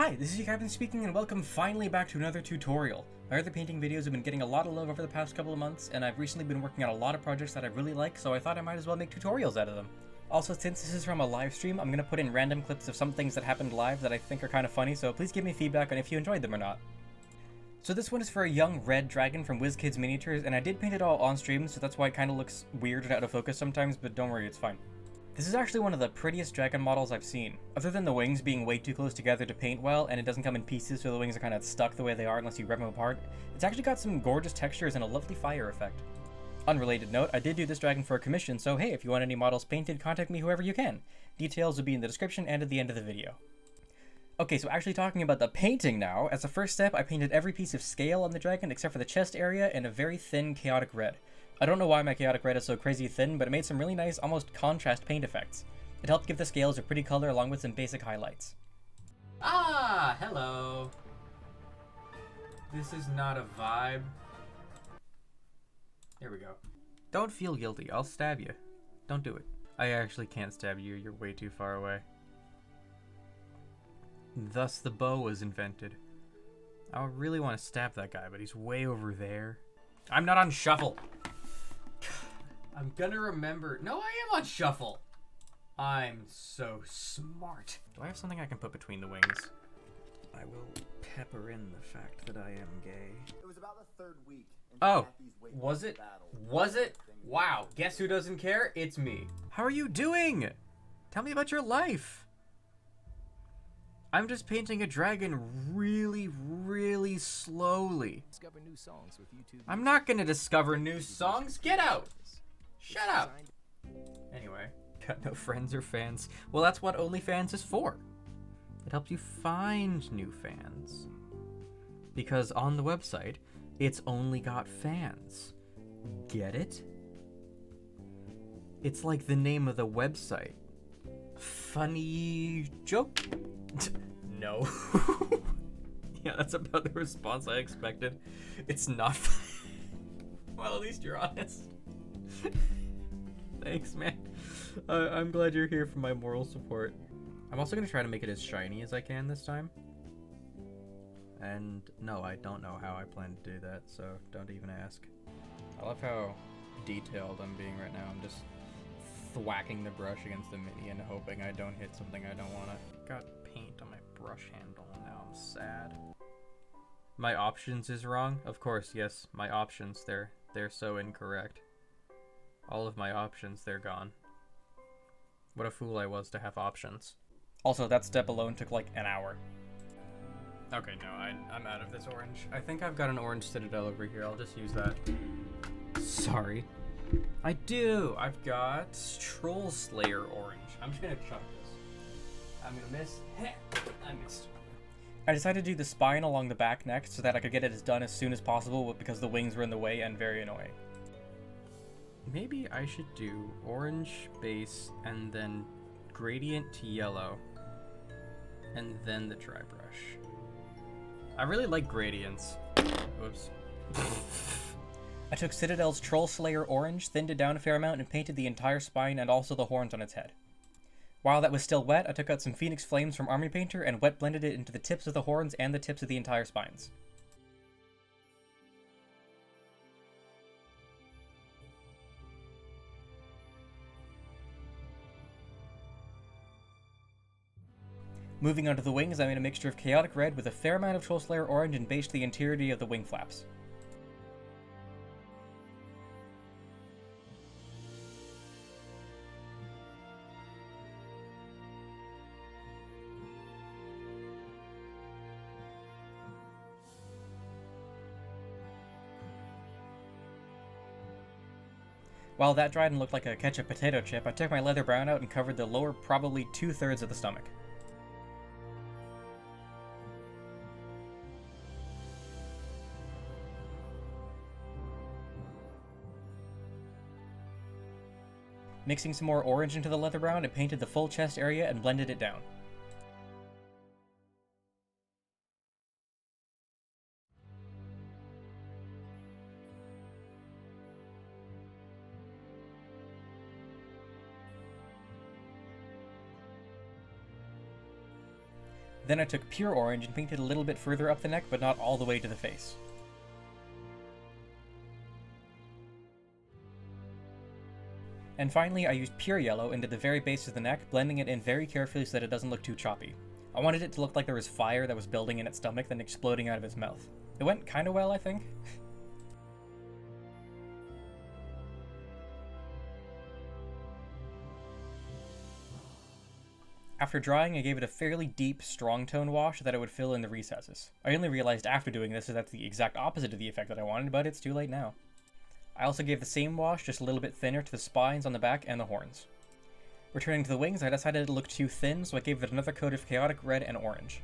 Hi, this is your Captain speaking and welcome finally back to another tutorial. My other painting videos have been getting a lot of love over the past couple of months, and I've recently been working on a lot of projects that I really like, so I thought I might as well make tutorials out of them. Also, since this is from a live stream, I'm going to put in random clips of some things that happened live that I think are kind of funny, so please give me feedback on if you enjoyed them or not. So this one is for a young red dragon from WizKids Miniatures, and I did paint it all on stream, so that's why it kind of looks weird and out of focus sometimes, but don't worry, it's fine. This is actually one of the prettiest dragon models I've seen. Other than the wings being way too close together to paint well, and it doesn't come in pieces so the wings are kind of stuck the way they are unless you rip them apart, it's actually got some gorgeous textures and a lovely fire effect. Unrelated note, I did do this dragon for a commission, so hey, if you want any models painted, contact me whoever you can. Details will be in the description and at the end of the video. Okay, so actually talking about the painting now, as a first step I painted every piece of scale on the dragon except for the chest area in a very thin chaotic red. I don't know why my chaotic red is so crazy thin, but it made some really nice, almost contrast paint effects. It helped give the scales a pretty color along with some basic highlights. Ah, hello. This is not a vibe. There we go. Don't feel guilty, I'll stab you. Don't do it. I actually can't stab you, you're way too far away. Thus the bow was invented. I really want to stab that guy, but he's way over there. I'm not on shuffle. I'm gonna remember. No, I am on shuffle. I'm so smart. Do I have something I can put between the wings? I will pepper in the fact that I am gay. It was about the third week. Oh, was it? Was it? Wow, guess who doesn't care? It's me. How are you doing? Tell me about your life. I'm just painting a dragon really slowly. Discover new songs with YouTube. I'm not gonna discover new Songs? Get out! Shut up! Anyway. Got no friends or fans. Well, that's what OnlyFans is for. It helps you find new fans. Because on the website, it's only got fans. Get it? It's like the name of the website. Funny joke? No. Yeah, that's about the response I expected. It's not. Well, at least you're honest. Thanks, man. I'm glad you're here for my moral support. I'm also going to try to make it as shiny as I can this time. And no, I don't know how I plan to do that, so don't even ask. I love how detailed I'm being right now. I'm just thwacking the brush against the mini and hoping I don't hit something I don't want to. Got paint on my brush handle and now I'm sad. My options is wrong? Of course, yes, my options, they're so incorrect. All of my options, they're gone. What a fool I was to have options. Also, that step alone took like an hour. Okay, no, I'm out of this orange. I think I've got an orange Citadel over here. I'll just use that. Sorry. I do! I've got Troll Slayer orange. I'm just gonna chuck this. I'm gonna miss. I missed. I decided to do the spine along the back next so that I could get it done as soon as possible because the wings were in the way and very annoying. Maybe I should do orange base and then gradient to yellow and then the dry brush. I really like gradients. Whoops. I took Citadel's Troll Slayer orange, thinned it down a fair amount, and painted the entire spine and also the horns on its head. While that was still wet, I took out some Phoenix Flames from Army Painter and wet blended it into the tips of the horns and the tips of the entire spines. Moving on to the wings, I made a mixture of chaotic red with a fair amount of Troll Slayer orange and based the interior of the wing flaps. While that dried and looked like a ketchup potato chip, I took my leather brown out and covered the lower probably 2/3 of the stomach. Mixing some more orange into the leather brown, I painted the full chest area and blended it down. Then I took pure orange and painted a little bit further up the neck, but not all the way to the face. And finally, I used pure yellow into the very base of the neck, blending it in very carefully so that it doesn't look too choppy. I wanted it to look like there was fire that was building in its stomach, then exploding out of its mouth. It went kinda well, I think. After drying, I gave it a fairly deep, strong tone wash so that it would fill in the recesses. I only realized after doing this that that's the exact opposite of the effect that I wanted, but it's too late now. I also gave the same wash, just a little bit thinner, to the spines on the back and the horns. Returning to the wings, I decided it looked too thin, so I gave it another coat of chaotic red and orange.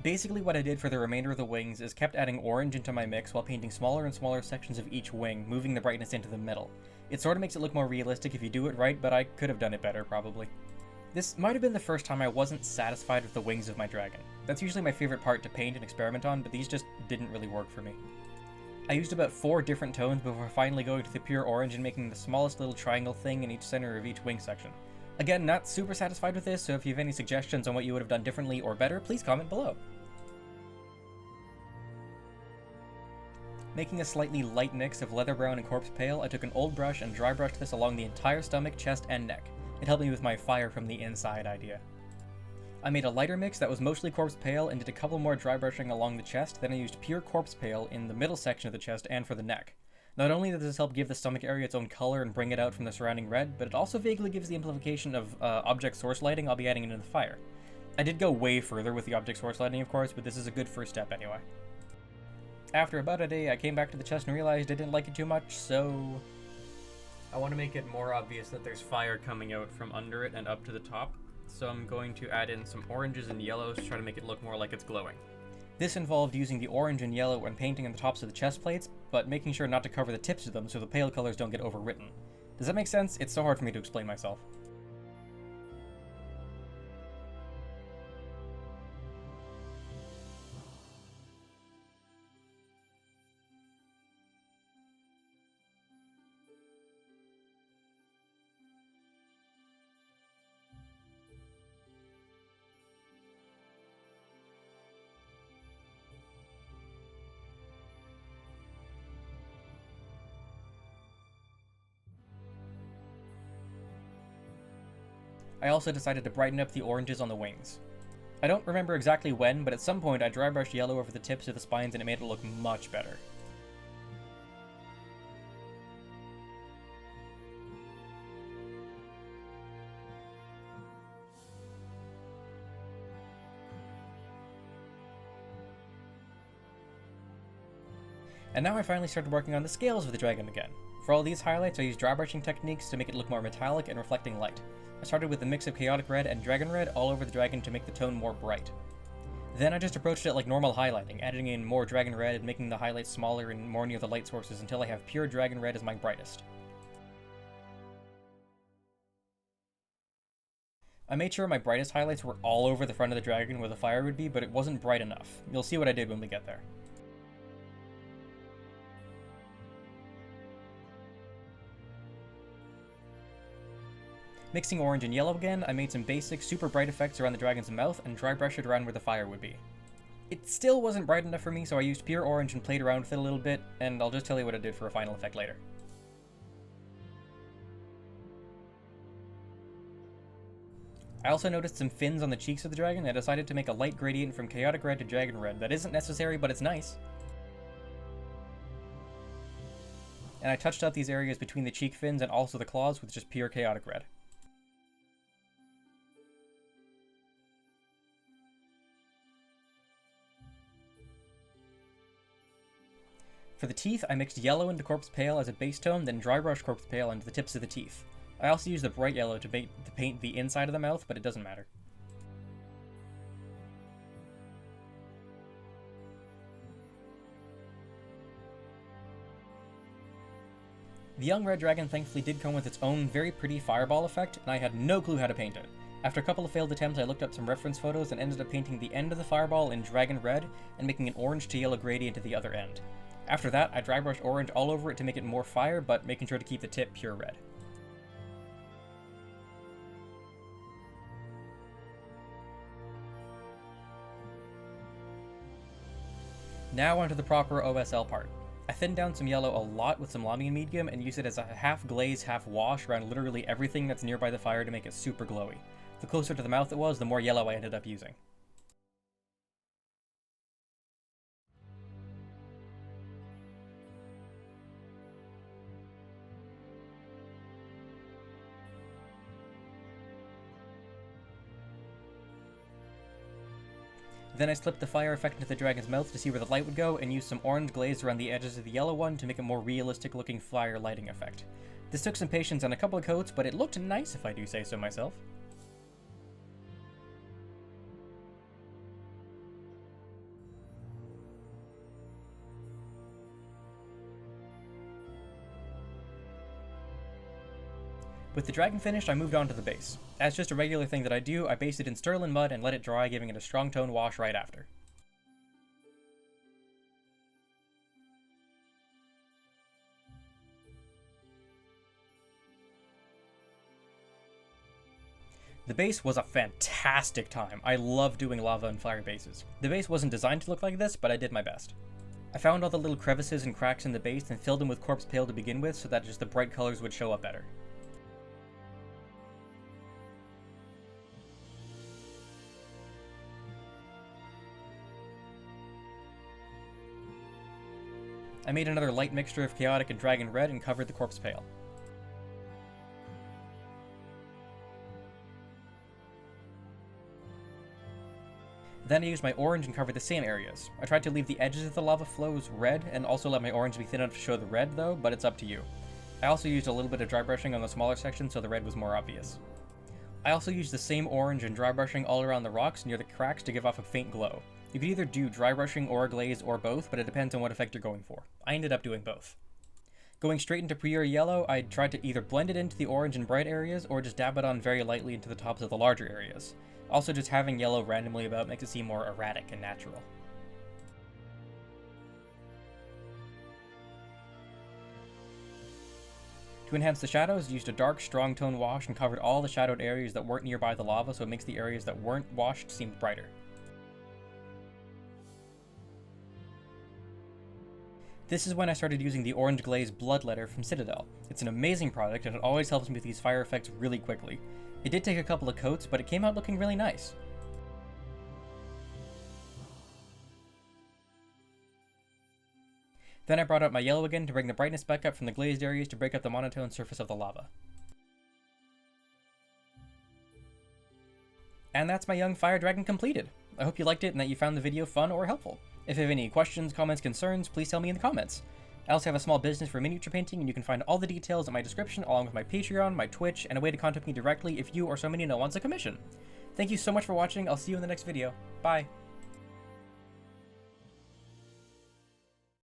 Basically what I did for the remainder of the wings is kept adding orange into my mix while painting smaller and smaller sections of each wing, moving the brightness into the middle. It sort of makes it look more realistic if you do it right, but I could have done it better, probably. This might have been the first time I wasn't satisfied with the wings of my dragon. That's usually my favorite part to paint and experiment on, but these just didn't really work for me. I used about 4 different tones before finally going to the pure orange and making the smallest little triangle thing in each center of each wing section. Again, not super satisfied with this, so if you have any suggestions on what you would have done differently or better, please comment below. Making a slightly light mix of leather brown and corpse pale, I took an old brush and dry brushed this along the entire stomach, chest, and neck. It helped me with my fire from the inside idea. I made a lighter mix that was mostly corpse pale and did a couple more dry brushing along the chest, then I used pure corpse pale in the middle section of the chest and for the neck. Not only does this help give the stomach area its own color and bring it out from the surrounding red, but it also vaguely gives the implication of object source lighting I'll be adding into the fire. I did go way further with the object source lighting, of course, but this is a good first step anyway. After about a day, I came back to the chest and realized I didn't like it too much, so I want to make it more obvious that there's fire coming out from under it and up to the top, so I'm going to add in some oranges and yellows to try to make it look more like it's glowing. This involved using the orange and yellow when painting on the tops of the chest plates, but making sure not to cover the tips of them so the pale colors don't get overwritten. Does that make sense? It's so hard for me to explain myself. I also decided to brighten up the oranges on the wings. I don't remember exactly when, but at some point I dry brushed yellow over the tips of the spines and it made it look much better. And now I finally started working on the scales of the dragon again. For all these highlights, I used dry brushing techniques to make it look more metallic and reflecting light. I started with a mix of chaotic red and dragon red all over the dragon to make the tone more bright. Then I just approached it like normal highlighting, adding in more dragon red and making the highlights smaller and more near the light sources until I have pure dragon red as my brightest. I made sure my brightest highlights were all over the front of the dragon where the fire would be, but it wasn't bright enough. You'll see what I did when we get there. Mixing orange and yellow again, I made some basic, super bright effects around the dragon's mouth and dry brushed it around where the fire would be. It still wasn't bright enough for me, so I used pure orange and played around with it a little bit, and I'll just tell you what I did for a final effect later. I also noticed some fins on the cheeks of the dragon and I decided to make a light gradient from chaotic red to dragon red. That isn't necessary, but it's nice. And I touched up these areas between the cheek fins and also the claws with just pure chaotic red. For the teeth, I mixed yellow into corpse pale as a base tone, then dry brush corpse pale into the tips of the teeth. I also used the bright yellow to paint the inside of the mouth, but it doesn't matter. The young red dragon thankfully did come with its own very pretty fireball effect, and I had no clue how to paint it. After a couple of failed attempts, I looked up some reference photos and ended up painting the end of the fireball in dragon red and making an orange to yellow gradient at the other end. After that, I dry brushed orange all over it to make it more fire, but making sure to keep the tip pure red. Now onto the proper OSL part. I thinned down some yellow a lot with some lamy and medium and used it as a half glaze, half wash around literally everything that's nearby the fire to make it super glowy. The closer to the mouth it was, the more yellow I ended up using. Then I slipped the fire effect into the dragon's mouth to see where the light would go, and used some orange glaze around the edges of the yellow one to make a more realistic looking fire lighting effect. This took some patience and a couple of coats, but it looked nice if I do say so myself. With the dragon finished, I moved on to the base. As just a regular thing that I do, I based it in sterling mud and let it dry, giving it a strong tone wash right after. The base was a fantastic time. I love doing lava and fire bases. The base wasn't designed to look like this, but I did my best. I found all the little crevices and cracks in the base and filled them with corpse pale to begin with so that just the bright colors would show up better. I made another light mixture of chaotic and dragon red and covered the corpse pale. Then I used my orange and covered the same areas. I tried to leave the edges of the lava flows red and also let my orange be thin enough to show the red though, but it's up to you. I also used a little bit of dry brushing on the smaller section so the red was more obvious. I also used the same orange and dry brushing all around the rocks near the cracks to give off a faint glow. You could either do dry brushing or a glaze or both, but it depends on what effect you're going for. I ended up doing both. Going straight into pure yellow, I tried to either blend it into the orange and bright areas or just dab it on very lightly into the tops of the larger areas. Also, just having yellow randomly about makes it seem more erratic and natural. To enhance the shadows, I used a dark, strong tone wash and covered all the shadowed areas that weren't nearby the lava, so it makes the areas that weren't washed seem brighter. This is when I started using the orange glaze Bloodletter from Citadel. It's an amazing product and it always helps me with these fire effects really quickly. It did take a couple of coats, but it came out looking really nice. Then I brought out my yellow again to bring the brightness back up from the glazed areas to break up the monotone surface of the lava. And that's my young fire dragon completed. I hope you liked it and that you found the video fun or helpful. If you have any questions, comments, concerns, please tell me in the comments. I also have a small business for miniature painting, and you can find all the details in my description along with my Patreon, my Twitch, and a way to contact me directly if you or somebody wants a commission. Thank you so much for watching. I'll see you in the next video. Bye!